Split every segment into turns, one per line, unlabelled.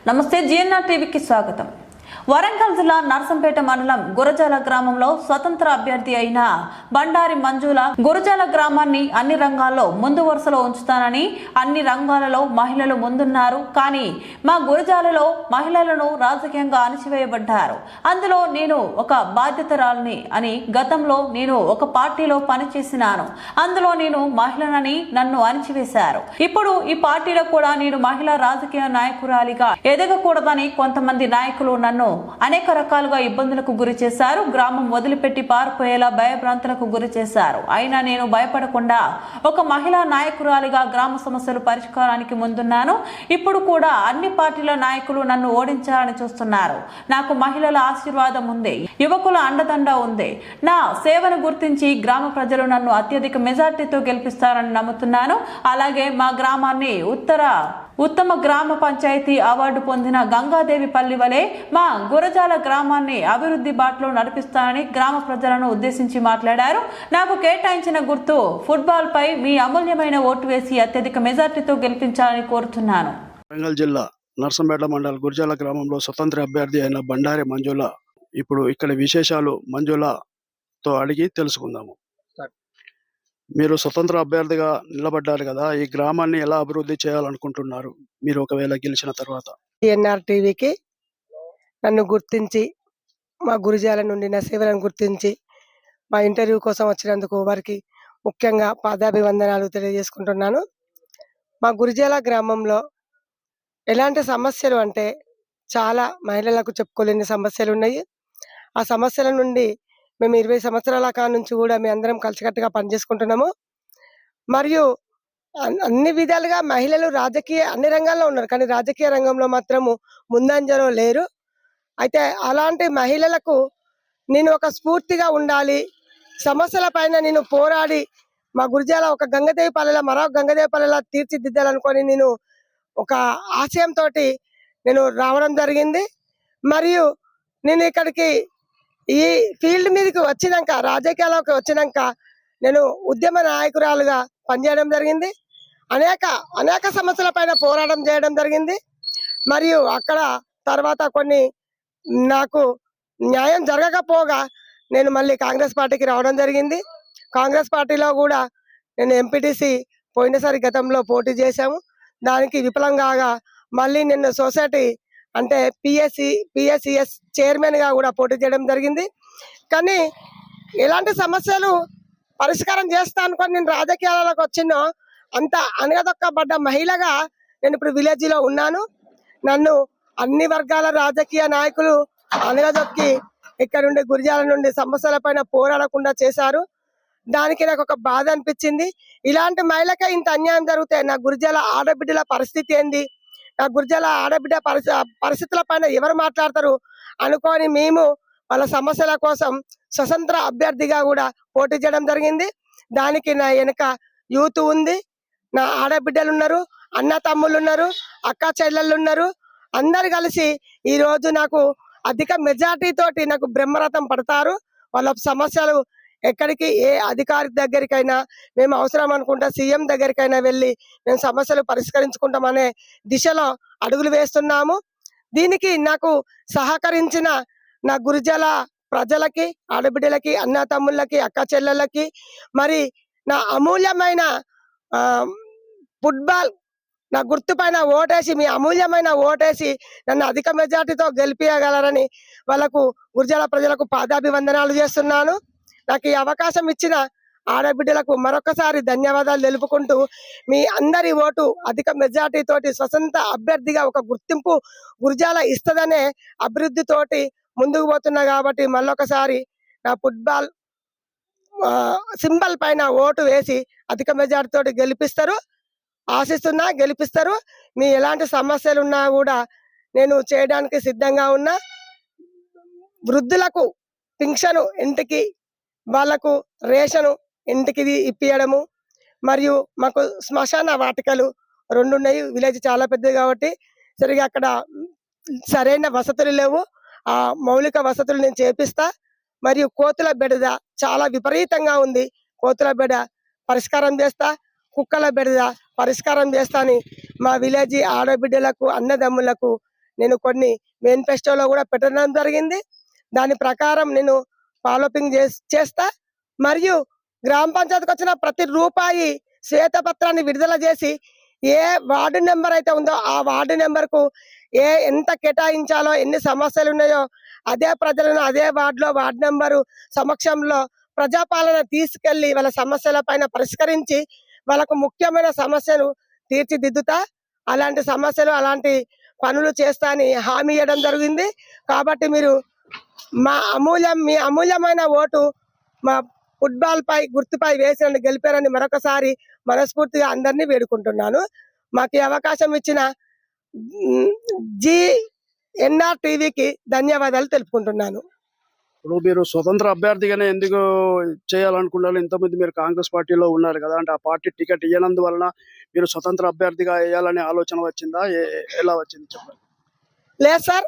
నమస్తే జిఎన్ఆర్ టీవీకి స్వాగతం. వరంగల్ జిల్లా నర్సంపేట మండలం గురజాల గ్రామంలో స్వతంత్ర అభ్యర్థి అయిన బండారి మంజుల గురజాల గ్రామాన్ని అన్ని రంగాల్లో ముందు వరుసలో ఉంచుతానని, అన్ని రంగాలలో మహిళలు ముందున్నారు, కానీ మా గురజాలలో మహిళలను రాజకీయంగా అణచివేయబడ్డారు. అందులో నేను ఒక బాధ్యతరాలిని అని గతంలో నేను ఒక పార్టీలో పనిచేసినాను. అందులో నేను మహిళనని నన్ను అణచివేశారు. ఇప్పుడు ఈ పార్టీలో కూడా నేను మహిళా రాజకీయ నాయకురాలిగా ఎదగకూడదని కొంతమంది నాయకులు నన్ను అనేక రకాలుగా ఇబ్బందులకు గురి చేశారు. గ్రామం వదిలిపెట్టి పారిపోయేలా భయభ్రాంతులకు గురి చేశారు. అయినా నేను భయపడకుండా ఒక మహిళా నాయకురాలిగా గ్రామ సమస్యలు పరిష్కారానికి ముందున్నాను. ఇప్పుడు కూడా అన్ని పార్టీల నాయకులు నన్ను ఓడించాలని చూస్తున్నారు. నాకు మహిళల ఆశీర్వాదం ఉంది, యువకుల అండదండ ఉంది. నా సేవను గుర్తించి గ్రామ ప్రజలు నన్ను అత్యధిక మెజార్టీతో గెలిపిస్తారని నమ్ముతున్నాను. అలాగే మా గ్రామాన్ని ఉత్తమ గ్రామ పంచాయతీ అవార్డు పొందిన గంగాదేవి పల్లి వలె మా గురజాల గ్రామాన్ని అభివృద్ధి బాటలో నడిపిస్తానని గ్రామ ప్రజలను ఉద్దేశించి మాట్లాడారు. నాకు కేటాయించిన గుర్తు ఫుట్బాల్ పై మీ అమూల్యమైన ఓటు వేసి అత్యధిక మెజార్టీతో గెలిపించాలని కోరుతున్నాను.
వరంగల్ జిల్లా నర్సంపేట మండలం గురజాల గ్రామంలో స్వతంత్ర అభ్యర్థి అయిన బండారి మంజుల. ఇప్పుడు ఇక్కడ విశేషాలు మంజులతో అడిగి తెలుసుకుందాము. మీరు స్వతంత్ర అభ్యర్థిగా నిలబడ్డారు కదా, ఈ గ్రామాన్ని ఎలా అభివృద్ధి చేయాలనుకుంటున్నారు మీరు ఒకవేళ గెలిచిన తర్వాత?
జిఎన్ఆర్ టీవీకి నన్ను గుర్తించి మా గురుజాల నుండి నా సేవలను గుర్తించి మా ఇంటర్వ్యూ కోసం వచ్చినందుకు వారికి ముఖ్యంగా పాదాభివందనాలు తెలియజేసుకుంటున్నాను. మా గురుజాల గ్రామంలో ఎలాంటి సమస్యలు అంటే చాలా మహిళలకు చెప్పుకోలేని సమస్యలు ఉన్నాయి. ఆ సమస్యల నుండి మేము 20 సంవత్సరాల కాడ నుంచి కూడా మేము అందరం కలిసికట్టుగా పనిచేసుకుంటున్నాము. మరియు అన్ని విధాలుగా మహిళలు అన్ని రంగాల్లో ఉన్నారు, కానీ రాజకీయ రంగంలో మాత్రము ముందంజలో లేరు. అయితే అలాంటి మహిళలకు నేను ఒక స్ఫూర్తిగా ఉండాలి, సమస్యల పైన నేను పోరాడి మా గురజాల ఒక గంగదేవి పల్లెల మరొక గంగదేవి పల్లెలా తీర్చిదిద్దాలనుకొని నేను ఒక ఆశయంతో నేను రావడం జరిగింది. మరియు నేను ఇక్కడికి ఈ ఫీల్డ్ మీదకి వచ్చినాక, రాజకీయాల్లోకి వచ్చినాక నేను ఉద్యమ నాయకురాలుగా పనిచేయడం జరిగింది. అనేక సమస్యల పైన పోరాటం చేయడం జరిగింది. మరియు అక్కడ తర్వాత కొన్ని నాకు న్యాయం జరగకపోగా నేను మళ్ళీ కాంగ్రెస్ పార్టీకి రావడం జరిగింది. కాంగ్రెస్ పార్టీలో కూడా నేను ఎంపీటీసీ పోయినసారి గతంలో పోటీ చేశాము. దానికి విఫలంగా మళ్ళీ నేను సొసైటీ అంటే పిఎస్సిఎస్ చైర్మన్గా కూడా పోటీ చేయడం జరిగింది. కానీ ఎలాంటి సమస్యలు పరిష్కారం చేస్తా అనుకొని నేను రాజకీయాలకు వచ్చినో అంత అనగదొక్కబడ్డ మహిళగా నేను ఇప్పుడు విలేజ్లో ఉన్నాను. నన్ను అన్ని వర్గాల రాజకీయ నాయకులు అనగదొక్కి ఇక్కడ నుండి గురజాల నుండి సమస్యల పైన పోరాడకుండా చేశారు. దానికి నాకు ఒక బాధ అనిపించింది. ఇలాంటి మహిళకే ఇంత అన్యాయం జరిగితే నా గురజాల ఆడబిడ్డల పరిస్థితి ఏంది, నా గురజాల ఆడబిడ్డ పరిస్థితుల పైన ఎవరు మాట్లాడతారు అనుకొని మేము వాళ్ళ సమస్యల కోసం స్వతంత్ర అభ్యర్థిగా కూడా పోటీ చేయడం జరిగింది. దానికి నా వెనుక యూత్ ఉంది, నా ఆడబిడ్డలు ఉన్నారు, అన్న తమ్ముళ్ళు ఉన్నారు, అక్క చెల్లెళ్ళు ఉన్నారు. అందరు కలిసి ఈ రోజు నాకు అధిక మెజార్టీ తోటి నాకు బ్రహ్మరథం పడతారు. వాళ్ళ సమస్యలు ఎక్కడికి ఏ అధికారి దగ్గరికైనా మేము అవసరం అనుకుంటా సీఎం దగ్గరికైనా వెళ్ళి మేము సమస్యలు పరిష్కరించుకుంటామనే దిశలో అడుగులు వేస్తున్నాము. దీనికి నాకు సహకరించిన నా గురజాల ప్రజలకి, ఆడబిడ్డలకి, అన్న తమ్ముళ్ళకి, అక్క చెల్లెళ్ళకి, మరి నా అమూల్యమైన ఫుట్బాల్ నా గుర్తు పైన ఓటేసి మీ అమూల్యమైన ఓటేసి నన్ను అధిక మెజార్టీతో గెలిపించగలరని వాళ్ళకు గురజాల ప్రజలకు పాదాభివందనాలు చేస్తున్నాను. నాకు ఈ అవకాశం ఇచ్చిన ఆడబిడ్డలకు మరొకసారి ధన్యవాదాలు తెలుపుకుంటూ మీ అందరి ఓటు అధిక మెజార్టీ తోటి స్వతంత్ర అభ్యర్థిగా ఒక గుర్తింపు గురజాల ఇస్తుందనే అభివృద్ధితోటి ముందుకు పోతున్నా. కాబట్టి మళ్ళొకసారి నా ఫుట్బాల్ సింబల్ పైన ఓటు వేసి అధిక మెజార్టీ తోటి గెలిపిస్తారు. మీ ఎలాంటి సమస్యలు ఉన్నా కూడా నేను చేయడానికి సిద్ధంగా ఉన్నా. వృద్ధులకు పింఛను ఇంటికి, వాళ్లకు రేషను ఇంటికి ఇప్పియడము, మరియు మాకు శ్మశాన వాటికలు 2 ఉన్నాయి. విలేజ్ చాలా పెద్దది కాబట్టి సరిగా అక్కడ సరైన వసతులు లేవు. ఆ మౌలిక వసతులు నేను చేపిస్తా. మరియు కోతుల బెడద చాలా విపరీతంగా ఉంది. కోతుల బెడ పరిష్కారం చేస్తా, కుక్కల బెడద పరిష్కారం చేస్తా అని మా విలేజ్ ఆడబిడ్డలకు, అన్నదమ్ములకు నేను కొన్ని మేనిఫెస్టోలో కూడా పెట్టడం జరిగింది. దాని ప్రకారం నేను ఫాలోపింగ్ చేస్తా. మరియు గ్రామ పంచాయతీకి వచ్చిన ప్రతి రూపాయి శ్వేతపత్రాన్ని విడుదల చేసి ఏ వార్డు నెంబర్ అయితే ఉందో ఆ వార్డు నెంబర్కు ఎంత కేటాయించాలో, ఎన్ని సమస్యలు ఉన్నాయో అదే ప్రజలను అదే వార్డు నెంబరు సమక్షంలో ప్రజాపాలన తీసుకెళ్లి వాళ్ళ సమస్యల పైన పరిష్కరించి వాళ్ళకు ముఖ్యమైన సమస్యను తీర్చిదిద్దుతా. అలాంటి సమస్యలు అలాంటి పనులు చేస్తా అని హామీ ఇవ్వడం జరిగింది. కాబట్టి మీరు మీ అమూల్యమైన ఓటు మా ఫుట్బాల్ పై గుర్తుపై వేసి గెలిపారని మరొకసారి మనస్ఫూర్తిగా అందరినీ వేడుకుంటున్నాను. మాకు ఈ అవకాశం ఇచ్చిన GNR టీవీకి ధన్యవాదాలు తెలుపుకుంటున్నాను.
ఇప్పుడు మీరు స్వతంత్ర అభ్యర్థిగానే ఎందుకు చేయాలనుకున్నారు? ఇంతకుముందు మీరు కాంగ్రెస్ పార్టీలో ఉన్నారు కదా, అంటే ఆ పార్టీ టికెట్ ఇవ్వనందువలన మీరు స్వతంత్ర అభ్యర్థిగా వేయాలనే ఆలోచన వచ్చిందా? ఎలా వచ్చింది చెప్పండి.
లేదు సార్,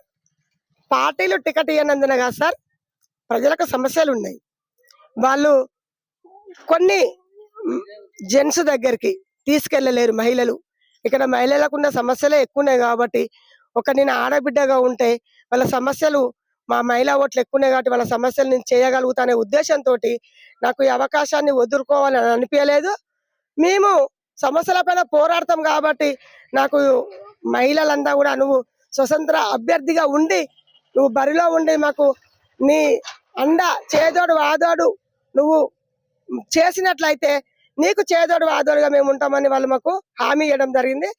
పార్టీలు టికెట్ ఇవ్వనందున కాదు సార్, ప్రజలకు సమస్యలు ఉన్నాయి. వాళ్ళు కొన్ని జెంట్స్ దగ్గరికి తీసుకెళ్ళలేరు మహిళలు. ఇక్కడ మహిళలకు ఉన్న సమస్యలే ఎక్కువ ఉన్నాయి కాబట్టి, నేను ఆడబిడ్డగా ఉంటే వాళ్ళ సమస్యలు, మా మహిళా ఓట్లు ఎక్కువ ఉన్నాయి కాబట్టి వాళ్ళ సమస్యలు నేను చేయగలుగుతానే ఉద్దేశంతో నాకు ఈ అవకాశాన్ని వదులుకోవాలని అనిపించలేదు. మేము సమస్యల పైన పోరాడతాం కాబట్టి నాకు మహిళలంతా కూడా నువ్వు స్వతంత్ర అభ్యర్థిగా ఉండి నువ్వు బరిలో ఉండి మాకు నీ అండ చేదోడు వాదోడు నువ్వు చేసినట్లయితే నీకు చేదోడు వాదోడుగా మేము ఉంటామని వాళ్ళు మాకు హామీ ఇవ్వడం జరిగింది.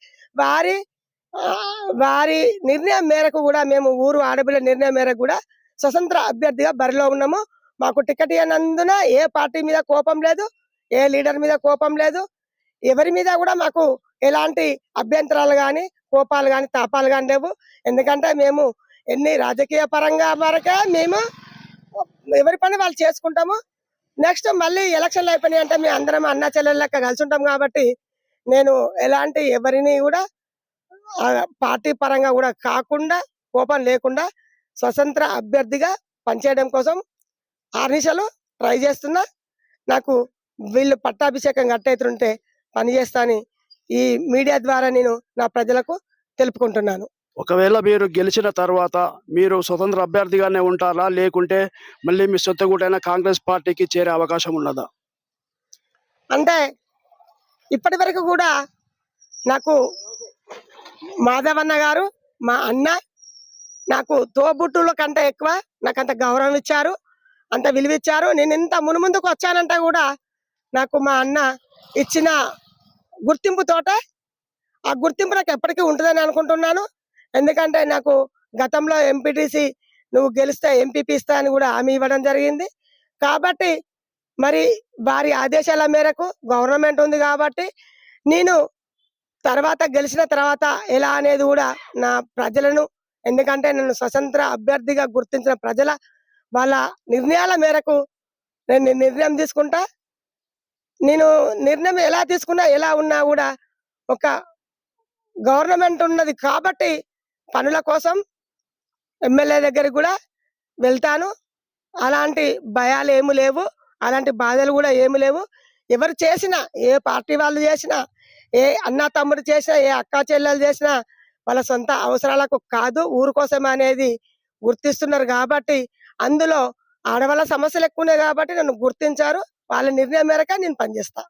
వారి నిర్ణయం మేరకు కూడా మేము ఊరు ఆడబిడ్డ నిర్ణయం మేరకు కూడా స్వతంత్ర అభ్యర్థిగా బరిలో ఉన్నాము. మాకు టికెట్ ఇవ్వనందున ఏ పార్టీ మీద కోపం లేదు, ఏ లీడర్ మీద కోపం లేదు, ఎవరి మీద కూడా మాకు ఎలాంటి అభ్యంతరాలు కానీ కోపాలు కానీ తాపాలు కానీ లేవు. ఎందుకంటే మేము ఎన్ని రాజకీయ పరంగా వరకే మేము ఎవరి పని వాళ్ళు చేసుకుంటాము. నెక్స్ట్ మళ్ళీ ఎలక్షన్లు అయిపోయినాయి అంటే మేము అందరం అన్న చెల్లెళ్ళ లెక్క కలిసి ఉంటాం కాబట్టి నేను ఎలాంటి ఎవరిని కూడా పార్టీ పరంగా కూడా కాకుండా కోపం లేకుండా స్వతంత్ర అభ్యర్థిగా పనిచేయడం కోసం ఆర్నిషలు ట్రై చేస్తున్నా. నాకు వీళ్ళు పట్టాభిషేకం గట్టయితుంటే పనిచేస్తానని ఈ మీడియా ద్వారా నేను నా ప్రజలకు తెలుపుకుంటున్నాను.
ఒకవేళ మీరు గెలిచిన తర్వాత మీరు స్వతంత్ర అభ్యర్థిగానే ఉంటారా, లేకుంటే మళ్ళీ మీ సొంతగూటైన కాంగ్రెస్ పార్టీకి చేరే అవకాశం ఉన్నదా?
అంటే ఇప్పటి వరకు కూడా నాకు మాధవన్న గారు, మా అన్న నాకు తోబుట్టుల కంటే ఎక్కువ నాకు అంత గౌరవం ఇచ్చారు, అంత విలువిచ్చారు. నేను ఇంత మునుముందుకు వచ్చానంటే కూడా నాకు మా అన్న ఇచ్చిన గుర్తింపుతోటే ఆ గుర్తింపు నాకు ఎప్పటికీ ఉంటుందని అనుకుంటున్నాను. ఎందుకంటే నాకు గతంలో ఎంపీటీసీ నువ్వు గెలిస్తే ఎంపీపీ ఇస్తా అని కూడా హామీ ఇవ్వడం జరిగింది. కాబట్టి మరి వారి ఆదేశాల మేరకు గవర్నమెంట్ ఉంది కాబట్టి నేను తర్వాత గెలిచిన తర్వాత ఎలా అనేది కూడా నా ప్రజలను, ఎందుకంటే నన్ను స్వతంత్ర అభ్యర్థిగా గుర్తించిన ప్రజల వాళ్ళ నిర్ణయాల మేరకు నేను నిర్ణయం తీసుకుంటా. నేను నిర్ణయం ఎలా తీసుకున్నా ఎలా ఉన్నా కూడా ఒక గవర్నమెంట్ ఉన్నది కాబట్టి పనుల కోసం ఎమ్మెల్యే దగ్గరికి కూడా వెళ్తాను. అలాంటి భయాలు ఏమి లేవు, అలాంటి బాధలు కూడా ఏమి లేవు. ఎవరు చేసినా, ఏ పార్టీ వాళ్ళు చేసినా, ఏ అన్న తమ్ముడు చేసినా, ఏ అక్క చెల్లెలు చేసినా వాళ్ళ సొంత అవసరాలకు కాదు, ఊరు కోసం అనేది గుర్తిస్తున్నారు. కాబట్టి అందులో ఆడవాళ్ళ సమస్యలు ఎక్కువ ఉన్నాయి కాబట్టి నన్ను గుర్తించారు. వాళ్ళ నిర్ణయం మేరకే నేను పనిచేస్తా.